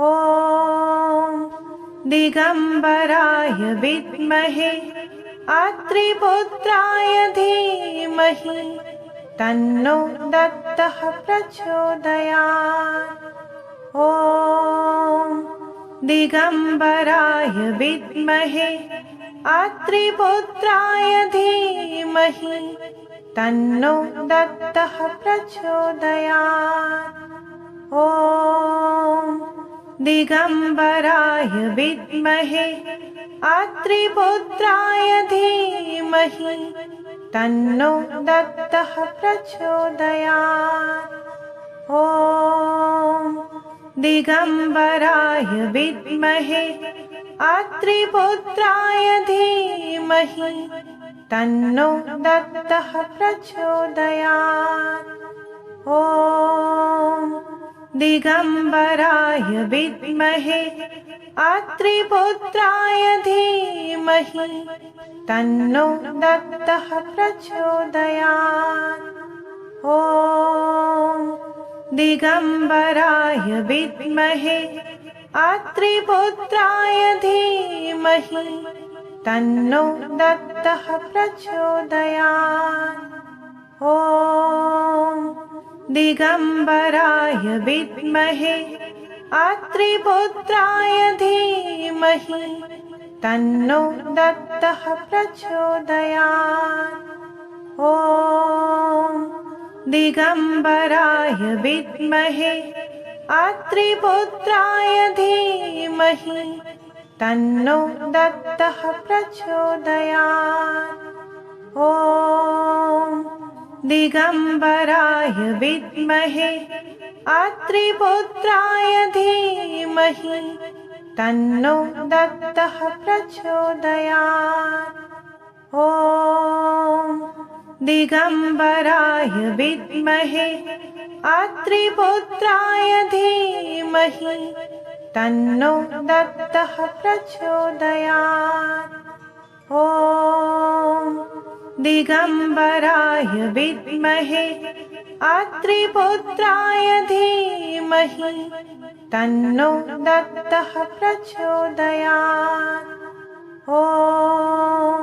ॐ दिगम्बराय विद्महे अत्रिपुत्राय धीमहि तन्नो दत्तः प्रचोदयात्। ॐ दिगम्बराय विद्महे अत्रिपुत्राय धीमहि तन्नो दत्तः प्रचोदयात्। ॐ दिगम्बराय विद्महे अत्रिपुत्राय धीमहि तन्नो दत्तः प्रचोदयात्। ॐ दिगम्बराय विद्महे अत्रिपुत्राय धीमहि तन्नो दत्तः प्रचोदयात्। ॐ दिगम्बराय विद्महे अत्रिपुत्राय धीमहि तन्नो दत्तः प्रचोदयात्। ॐ दिगम्बराय विद्महे अत्रिपुत्राय धीमहि तन्नो दत्तः प्रचोदयात्। ॐ दिगम्बराय विद्महे अत्रिपुत्राय धीमहि तन्नो दत्तः प्रचोदयात्। ॐ दिगम्बराय विद्महे अत्रिपुत्राय धीमहि तन्नो दत्तः प्रचोदयात्। ॐ दिगम्बराय विद्महे अत्रिपुत्राय धीमहि तन्नो दत्तः प्रचोदयात्। ॐ दिगम्बराय विद्महे अत्रिपुत्राय धीमहि तन्नो दत्तः प्रचोदयात्। ॐ दिगम्बराय विद्महे अत्रिपुत्राय धीमहि तन्नो दत्तः प्रचोदयात्। ॐ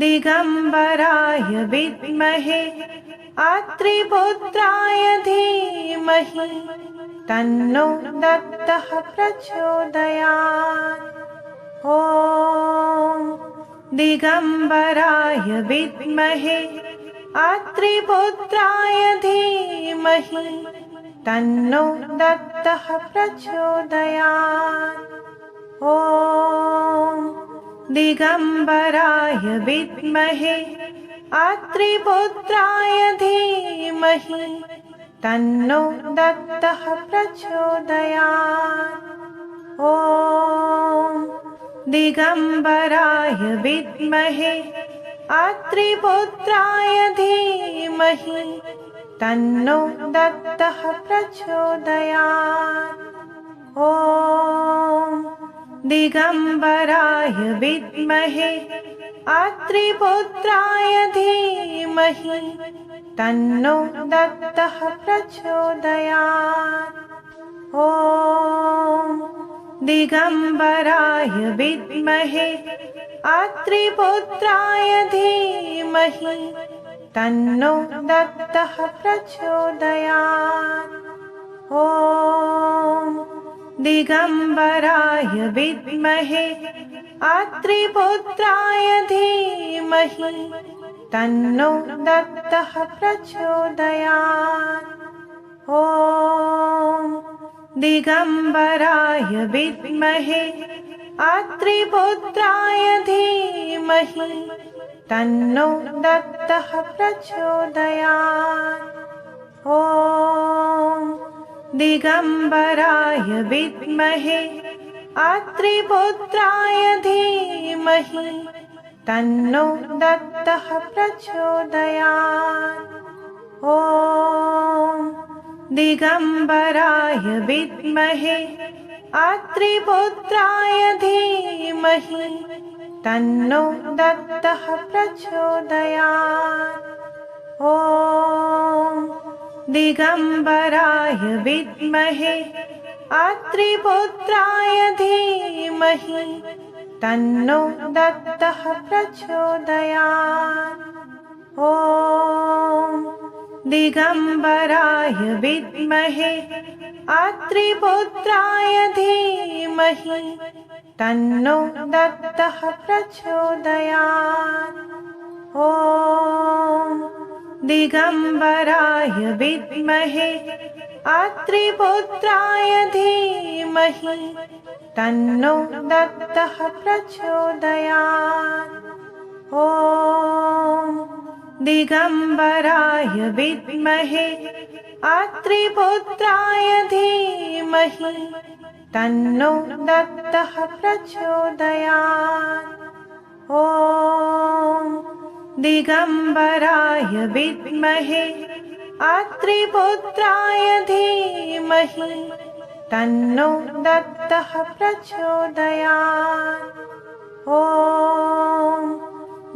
दिगम्बराय विद्महे अत्रिपुत्राय धीमहि तन्नो दत्तः प्रचोदयात्। ॐ दिगम्बराय विद्महे अत्रिपुत्राय धीमहि तन्नो दत्तः प्रचोदयात्। ॐ दिगम्बराय विद्महे अत्रिपुत्राय धीमहि तन्नो दत्तः प्रचोदयात्। ॐ दिगम्बराय विद्महे अत्रिपुत्राय धीमहि तन्नो दत्तः प्रचोदयात्। ॐ दिगम्बराय विद्महे अत्रिपुत्राय धीमहि तन्नो दत्तः प्रचोदयात्। ॐ दिगम्बराय विद्महे अत्रिपुत्राय धीमहि तन्नो दत्तः प्रचोदयात्। ॐ दिगम्बराय विद्महे अत्रिपुत्राय धीमहि तन्नो दत्तः प्रचोदयात्। ॐ दिगम्बराय विद्महे अत्रिपुत्राय धीमहि तन्नो दत्तः प्रचोदयात्। ॐ दिगम्बराय विद्महे अत्रिपुत्राय धीमहि तन्नो दत्तः प्रचोदयात्। ॐ दिगम्बराय विद्महे अत्रिपुत्राय धीमहि तन्नो दत्तः प्रचोदयात्। ॐ दिगम्बराय विद्महे अत्रिपुत्राय धीमहि तन्नो दत्तः प्रचोदयात्। ॐ दिगम्बराय विद्महे अत्रिपुत्राय धीमहि तन्नो दत्तः प्रचोदयात्। ॐ दिगम्बराय विद्महे अत्रिपुत्राय धीमहि तन्नो दत्तः प्रचोदयात्। ॐ दिगम्बराय विद्महे अत्रिपुत्राय धीमहि तन्नो दत्तः प्रचोदयात्। ॐ दिगम्बराय विद्महे अत्रिपुत्राय धीमहि तन्नो दत्तः प्रचोदयात्। ॐ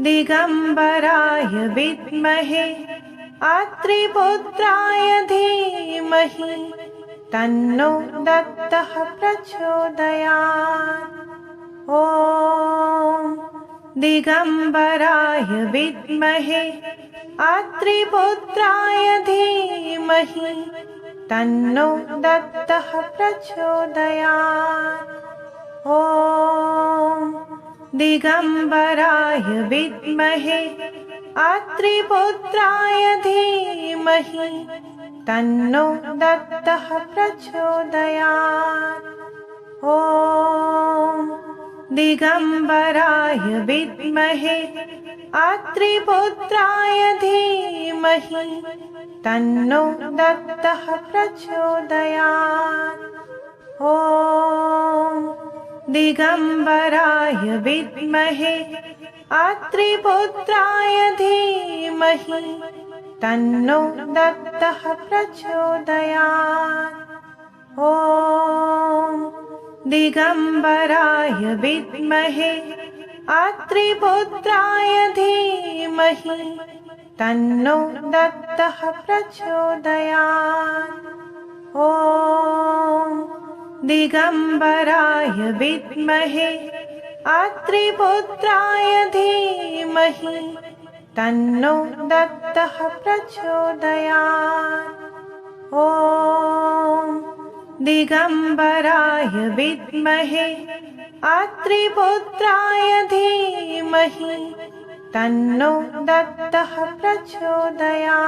दिगम्बराय विद्महे अत्रिपुत्राय धीमहि तन्नो दत्तः प्रचोदयात्। ॐ दिगम्बराय विद्महे अत्रिपुत्राय धीमहि तन्नो दत्तः प्रचोदयात्। ॐ दिगम्बराय विद्महे अत्रिपुत्राय धीमहि तन्नो दत्तः प्रचोदयात्। ॐ दिगम्बराय विद्महे अत्रिपुत्राय धीमहि तन्नो दत्तः प्रचोदयात्। ॐ दिगम्बराय विद्महे अत्रिपुत्राय धीमहि तन्नो दत्तः प्रचोदयात्। ॐ दिगम्बराय विद्महे अत्रिपुत्राय धीमहि तन्नो दत्तः प्रचोदयात्। ॐ दिगम्बराय विद्महे अत्रिपुत्राय धीमहि तन्नो दत्तः प्रचोदयात्। ॐ दिगम्बराय विद्महे अत्रिपुत्राय धीमहि तन्नो दत्तः प्रचोदयात्।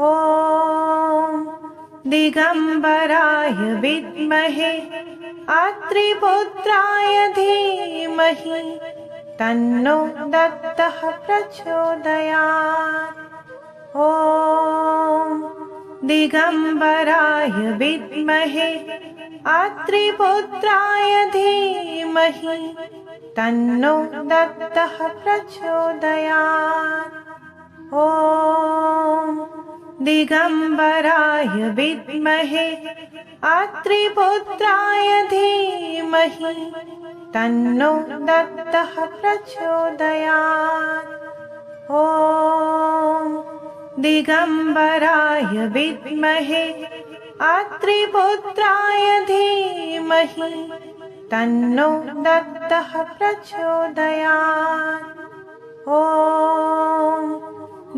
ॐ दिगम्बराय विद्महे अत्रिपुत्राय धीमहि तन्नो दत्तः प्रचोदयात्। ॐ दिगम्बराय विद्महे अत्रिपुत्राय धीमहि तन्नो दत्तः प्रचोदयात्। ॐ दिगम्बराय विद्महे अत्रिपुत्राय धीमहि तन्नो दत्तः प्रचोदयात्। ॐ दिगम्बराय विद्महे अत्रिपुत्राय धीमहि तन्नो दत्तः प्रचोदयात्। ॐ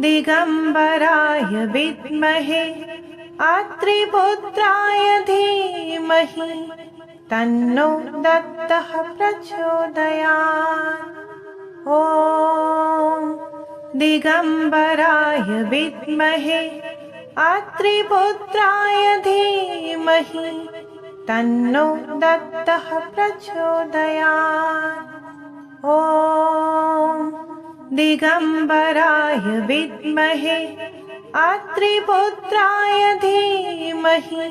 दिगम्बराय विद्महे अत्रिपुत्राय धीमहि तन्नो दत्तः प्रचोदयात्। ॐ दिगम्बराय विद्महे अत्रिपुत्राय धीमहि तन्नो दत्तः प्रचोदयात्। ॐ दिगम्बराय विद्महे अत्रिपुत्राय धीमहि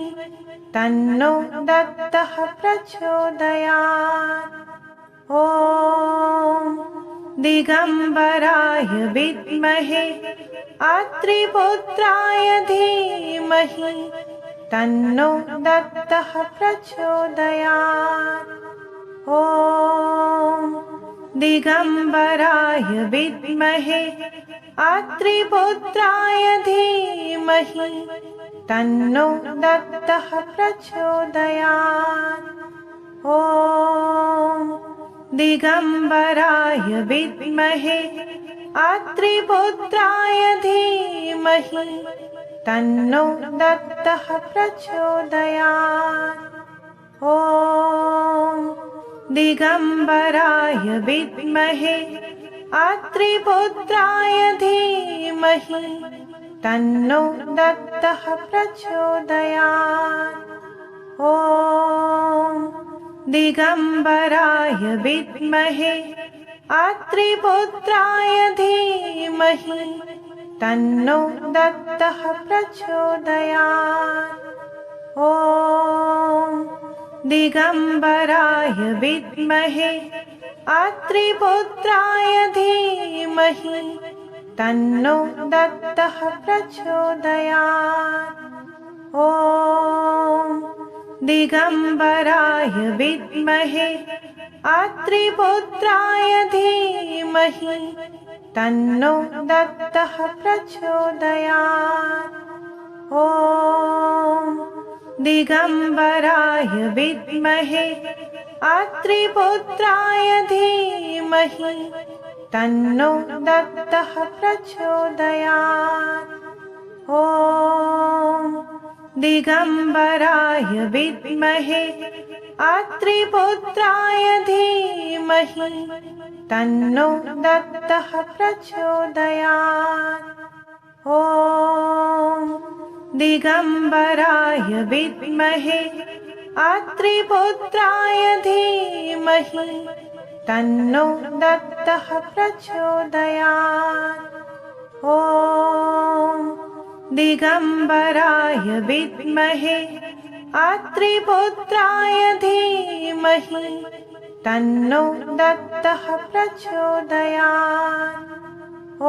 तन्नो दत्तः प्रचोदयात्। ॐ दिगम्बराय विद्महे अत्रिपुत्राय धीमहि तन्नो दत्तः प्रचोदयात्। ॐ दिगम्बराय विद्महे अत्रिपुत्राय धीमहि तन्नो दत्तः प्रचोदयात्। ॐ दिगम्बराय विद्महे अत्रिपुत्राय धीमहि तन्नो दत्तः प्रचोदयात्। ॐ दिगम्बराय विद्महे अत्रिपुत्राय धीमहि तन्नो दत्तः प्रचोदयात्। ॐ दिगम्बराय विद्महे अत्रिपुत्राय धीमहि तन्नो दत्तः प्रचोदयात्। ॐ दिगम्बराय विद्महे अत्रिपुत्राय धीमहि तन्नो दत्तः प्रचोदयात्। ॐ दिगम्बराय विद्महे अत्रिपुत्राय धीमहि तन्नो दत्तः प्रचोदयात्। ॐ दिगम्बराय विद्महे अत्रिपुत्राय धीमहि तन्नो दत्तः प्रचोदयात्। ॐ दिगम्बराय विद्महे अत्रिपुत्राय धीमहि तन्नो दत्तः प्रचोदयात्। ॐ दिगम्बराय विद्महे अत्रिपुत्राय धीमहि तन्नो दत्तः प्रचोदयात्। ॐ दिगम्बराय विद्महे अत्रिपुत्राय धीमहि तन्नो दत्तः प्रचोदयात्।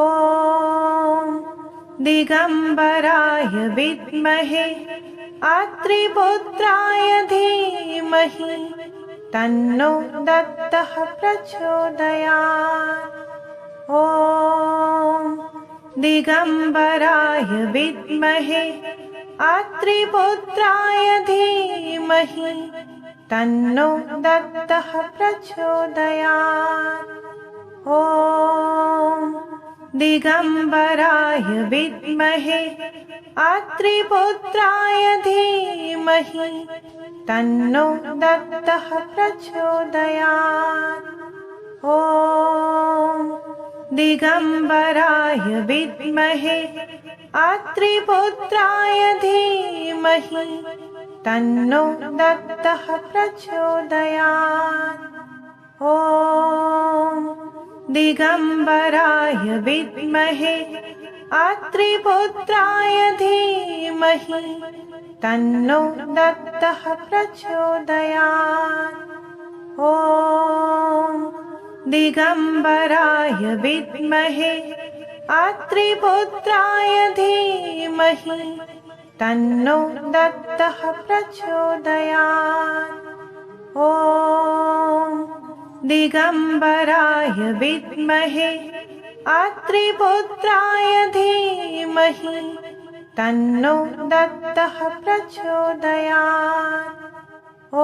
ॐ दिगम्बराय विद्महे अत्रिपुत्राय धीमहि तन्नो दत्तः प्रचोदयात्। ॐ दिगम्बराय विद्महे अत्रिपुत्राय धीमहि तन्नो दत्तः प्रचोदयात्। ॐ दिगम्बराय विद्महे अत्रिपुत्राय धीमहि तन्नो दत्तः प्रचोदयात्। ॐ दिगम्बराय विद्महे अत्रिपुत्राय धीमहि तन्नो दत्तः प्रचोदयात्। ॐ दिगम्बराय विद्महे अत्रिपुत्राय धीमहि तन्नो दत्तः प्रचोदयात्। ॐ दिगम्बराय विद्महे अत्रिपुत्राय धीमहि तन्नो दत्तः प्रचोदयात्। ॐ दिगम्बराय विद्महे अत्रिपुत्राय धीमहि तन्नो दत्तः प्रचोदयात्।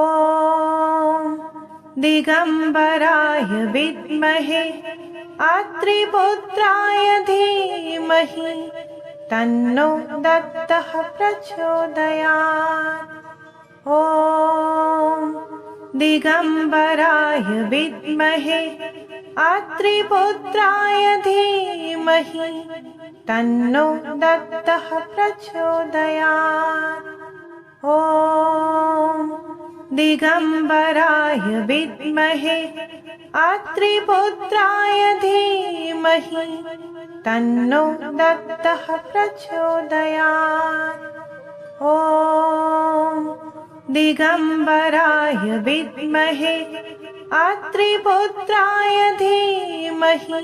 ॐ दिगम्बराय विद्महे अत्रिपुत्राय धीमहि तन्नो दत्तः प्रचोदयात्। ॐ दिगम्बराय विद्महे अत्रिपुत्राय धीमहि तन्नो दत्तः प्रचोदयात्। ॐ दिगम्बराय विद्महे अत्रिपुत्राय धीमहि तन्नो दत्तः प्रचोदयात्। ॐ दिगम्बराय विद्महे अत्रिपुत्राय धीमहि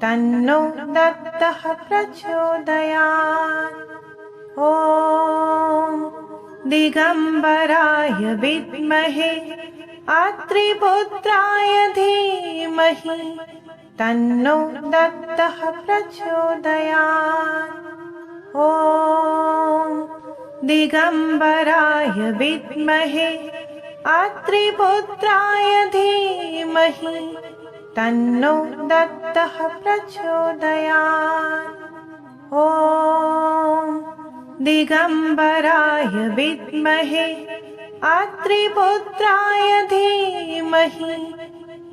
तन्नो दत्तः प्रचोदयात्। ॐ दिगम्बराय विद्महे अत्रिपुत्राय धीमहि तन्नो दत्तः प्रचोदयात्। ॐ दिगम्बराय विद्महे अत्रिपुत्राय धीमहि तन्नो दत्तः प्रचोदयात्। ॐ दिगम्बराय विद्महे अत्रिपुत्राय धीमहि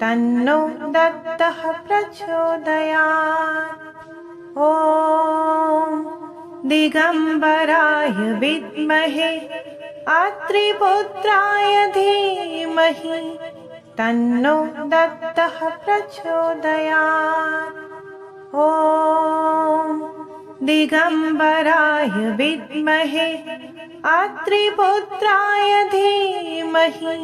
तन्नो दत्तः प्रचोदयात्। ॐ दिगम्बराय विद्महे अत्रिपुत्राय धीमहि तन्नो दत्तः प्रचोदयात्। ॐ दिगम्बराय विद्महे अत्रिपुत्राय धीमहि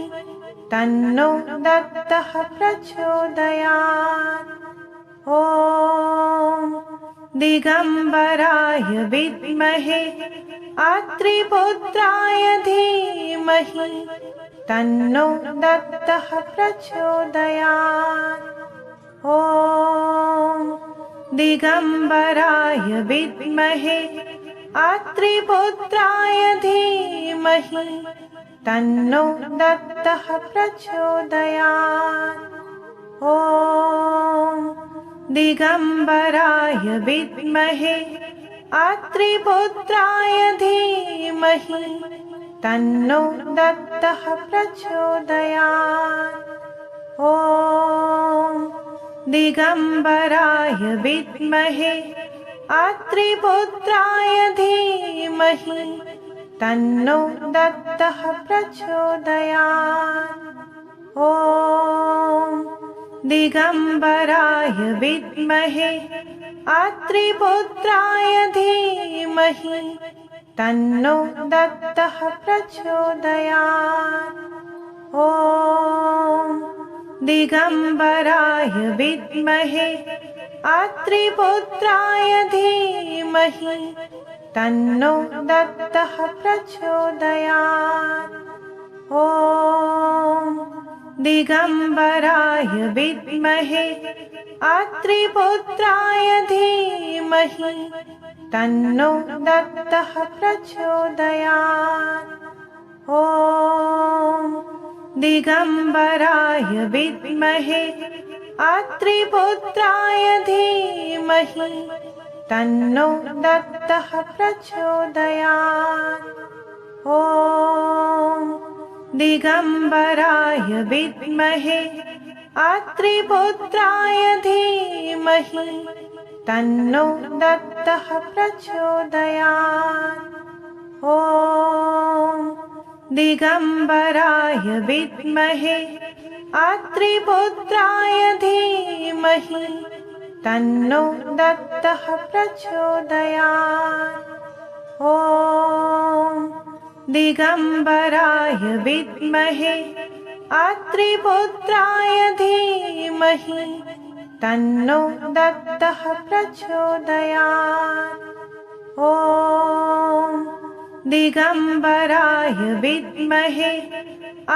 तन्नो दत्तः प्रचोदयात्। ॐ दिगम्बराय विद्महे अत्रिपुत्राय धीमहि तन्नो दत्तः प्रचोदयात्। ॐ दिगम्बराय विद्महे अत्रिपुत्राय धीमहि तन्नो दत्तः प्रचोदयात्। ॐ दिगम्बराय विद्महे अत्रिपुत्राय धीमहि तन्नो दत्तः प्रचोदयात्। ॐ दिगम्बराय विद्महे अत्रिपुत्राय धीमहि तन्नो दत्तः प्रचोदयात्। ॐ दिगम्बराय विद्महे अत्रिपुत्राय धीमहि तन्नो दत्तः प्रचोदयात्। ॐ दिगम्बराय विद्महे अत्रिपुत्राय धीमहि तन्नो दत्तः प्रचोदयात्। ॐ दिगम्बराय विद्महे अत्रिपुत्राय धीमहि तन्नो दत्तः प्रचोदयात्। ॐ दिगम्बराय विद्महे अत्रिपुत्राय धीमहि तन्नो दत्तः प्रचोदयात्। ॐ दिगम्बराय विद्महे अत्रिपुत्राय धीमहि तन्नो दत्तः प्रचोदयात्। ॐ दिगम्बराय विद्महे अत्रिपुत्राय धीमहि तन्नो दत्तः प्रचोदयात्। ॐ दिगम्बराय विद्महे अत्रिपुत्राय धीमहि तन्नो दत्तः प्रचोदयात्। ॐ दिगम्बराय विद्महे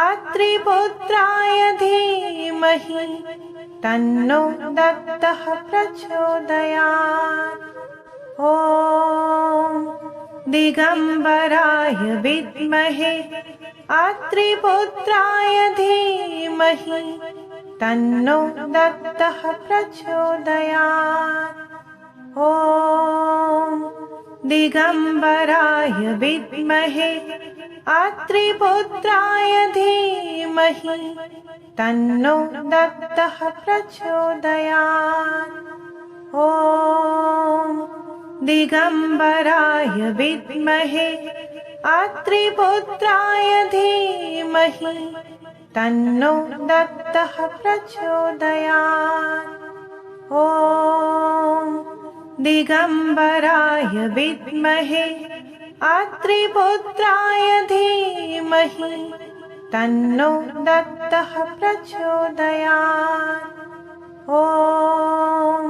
अत्रिपुत्राय धीमहि तन्नो दत्तः प्रचोदयात्। ॐ दिगम्बराय विद्महे अत्रिपुत्राय धीमहि तन्नो दत्तः प्रचोदयात्। ॐ दिगम्बराय विद्महे अत्रिपुत्राय धीमहि तन्नो दत्तः प्रचोदयात्। ॐ दिगम्बराय विद्महे अत्रिपुत्राय धीमहि तन्नो दत्तः प्रचोदयात्। ॐ दिगम्बराय विद्महे अत्रिपुत्राय धीमहि तन्नो दत्तः प्रचोदयात्। ॐ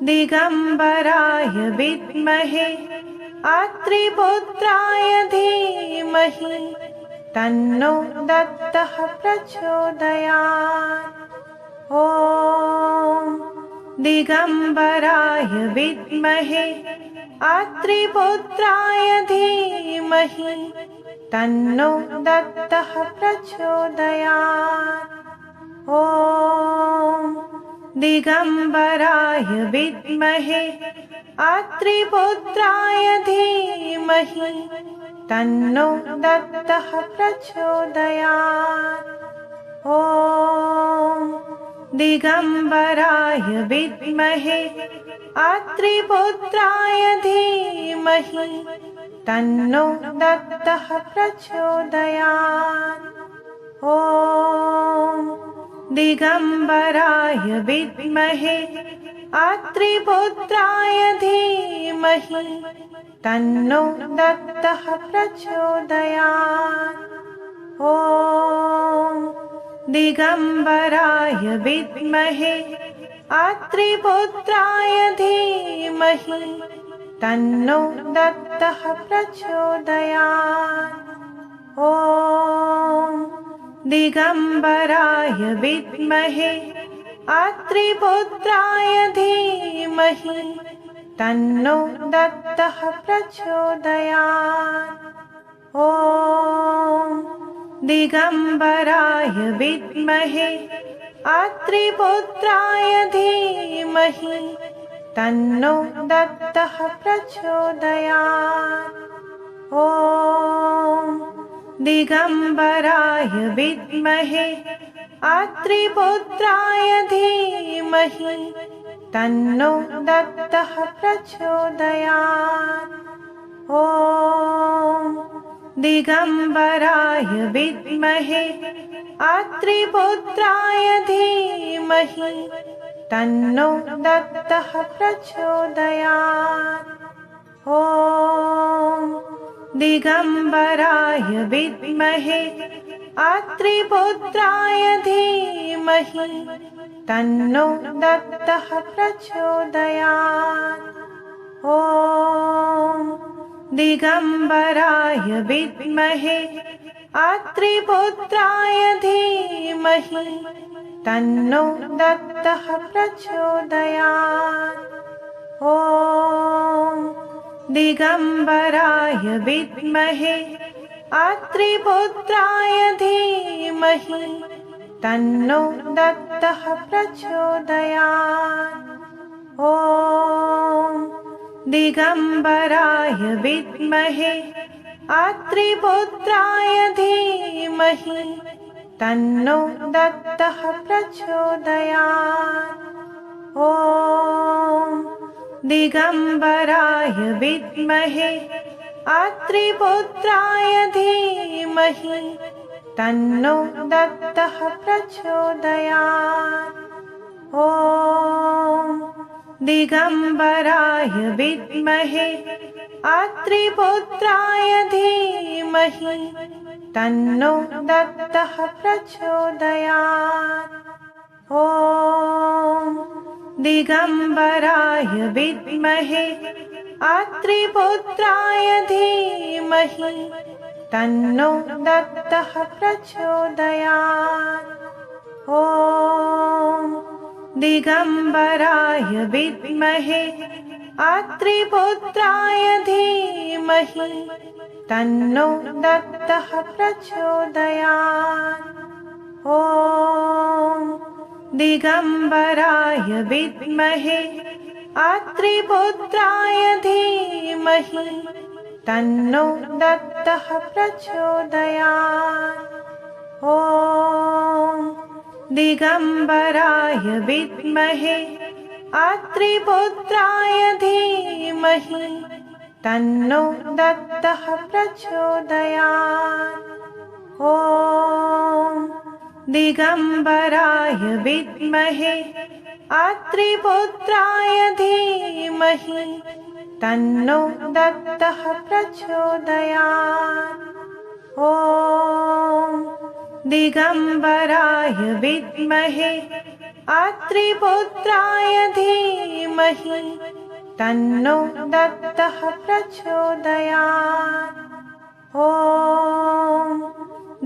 दिगम्बराय विद्महे अत्रिपुत्राय धीमहि तन्नो दत्तः प्रचोदयात्। ॐ दिगम्बराय विद्महे अत्रिपुत्राय धीमहि तन्नो दत्तः प्रचोदयात्। ॐ दिगम्बराय विद्महे अत्रिपुत्राय धीमहि तन्नो दत्तः प्रचोदयात्। ॐ दिगम्बराय विद्महे अत्रिपुत्राय धीमहि तन्नो दत्तः प्रचोदयात्। ॐ दिगम्बराय विद्महे अत्रिपुत्राय धीमहि तन्नो दत्तः प्रचोदयात्। ॐ दिगम्बराय विद्महे अत्रिपुत्राय धीमहि तन्नो दत्तः प्रचोदयात्। ॐ दिगम्बराय विद्महे अत्रिपुत्राय धीमहि तन्नो दत्तः प्रचोदयात्। ॐ दिगम्बराय विद्महे अत्रिपुत्राय धीमहि तन्नो दत्तः प्रचोदयात्। ॐ दिगम्बराय विद्महे अत्रिपुत्राय धीमहि तन्नो दत्तः प्रचोदयात्। ॐ दिगम्बराय विद्महे अत्रिपुत्राय धीमहि तन्नो दत्तः प्रचोदयात्। ॐ दिगम्बराय विद्महे अत्रिपुत्राय धीमहि तन्नो दत्तः प्रचोदयात्। ॐ दिगम्बराय विद्महे अत्रिपुत्राय धीमहि तन्नो दत्तः प्रचोदयात्। ॐ दिगम्बराय विद्महे अत्रिपुत्राय धीमहि तन्नो दत्तः प्रचोदयात्। ॐ दिगम्बराय विद्महे अत्रिपुत्राय धीमहि तन्नो दत्तः प्रचोदयात्। ॐ दिगम्बराय विद्महे अत्रिपुत्राय धीमहि तन्नो दत्तः प्रचोदयात्। ॐ दिगम्बराय विद्महे अत्रिपुत्राय धीमहि तन्नो दत्तः प्रचोदयात्। ॐ दिगम्बराय विद्महे अत्रिपुत्राय धीमहि तन्नो दत्तः प्रचोदयात्। ॐ दिगम्बराय विद्महे अत्रिपुत्राय धीमहि तन्नो दत्तः प्रचोदयात्। ॐ दिगम्बराय विद्महे अत्रिपुत्राय धीमहि तन्नो दत्तः प्रचोदयात्। ॐ दिगम्बराय विद्महे अत्रिपुत्राय धीमहि तन्नो दत्तः प्रचोदयात्। ॐ दिगम्बराय विद्महे अत्रिपुत्राय धीमहि तन्नो दत्तः प्रचोदयात्। ॐ दिगम्बराय विद्महे अत्रिपुत्राय धीमहि तन्नो दत्तः प्रचोदयात्। ॐ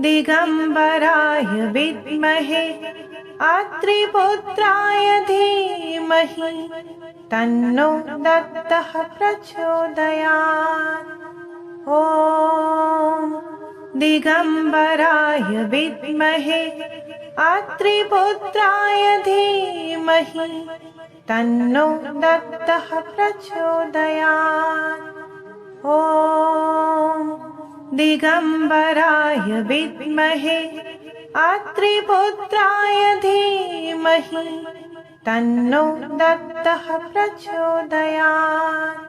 दिगम्बराय विद्महे अत्रिपुत्राय धीमहि तन्नो दत्तः प्रचोदयात्। ॐ दिगम्बराय विद्महे अत्रिपुत्राय धीमहि तन्नो दत्तः प्रचोदयात्। ॐ दिगम्बराय विद्महे अत्रिपुत्राय धीमहि तन्नो दत्तः प्रचोदयात्।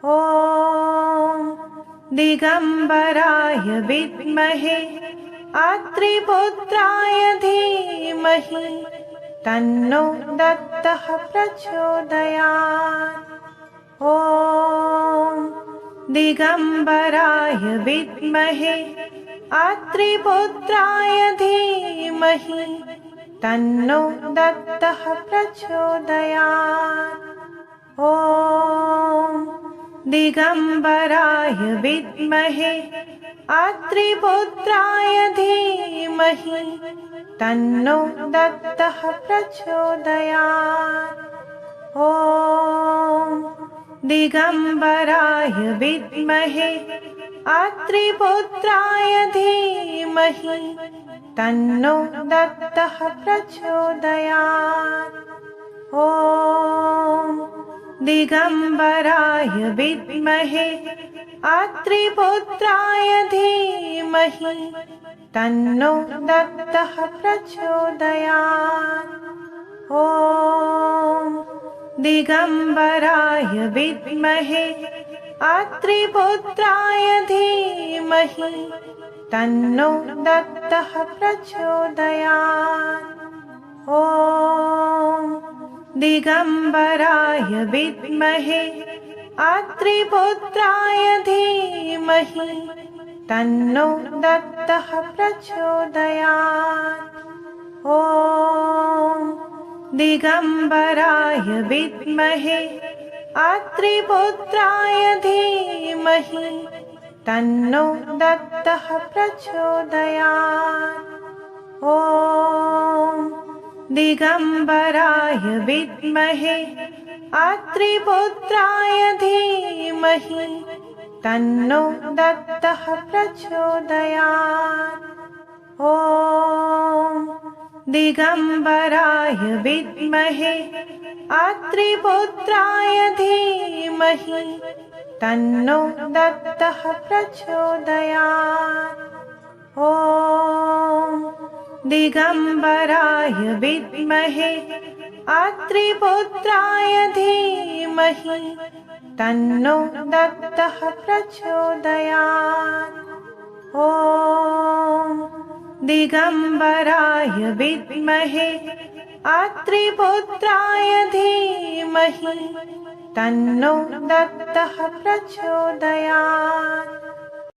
ॐ दिगम्बराय विद्महे अत्रिपुत्राय धीमहि तन्नो दत्तः प्रचोदयात्। ॐ दिगम्बराय विद्महे अत्रिपुत्राय धीमहि तन्नो दत्तः प्रचोदयात्। ॐ दिगम्बराय विद्महे अत्रिपुत्राय धीमहि तन्नो दत्तः प्रचोदयात्। ॐ दिगम्बराय विद्महे अत्रिपुत्राय धीमहि तन्नो दत्तः प्रचोदयात्। ॐ दिगम्बराय विद्महे अत्रिपुत्राय धीमहि तन्नो दत्तः प्रचोदयात्। ॐ दिगम्बराय विद्महे अत्रिपुत्राय धीमहि तन्नो दत्तः प्रचोदयात्। ॐ दिगम्बराय विद्महे अत्रिपुत्राय धीमहि तन्नो दत्तः प्रचोदयात्। ॐ दिगम्बराय विद्महे अत्रिपुत्राय धीमहि तन्नो दत्तः प्रचोदयात्। ॐ दिगम्बराय विद्महे अत्रिपुत्राय धीमहि तन्नो दत्तः प्रचोदयात्। ॐ दिगम्बराय विद्महे अत्रिपुत्राय धीमहि तन्नो दत्तः प्रचोदयात्। ॐ दिगम्बराय विद्महे अत्रिपुत्राय धीमहि तन्नो दत्तः प्रचोदयात्। ॐ दिगम्बराय विद्महे अत्रिपुत्राय धीमहि तन्नो दत्तः प्रचोदयात्।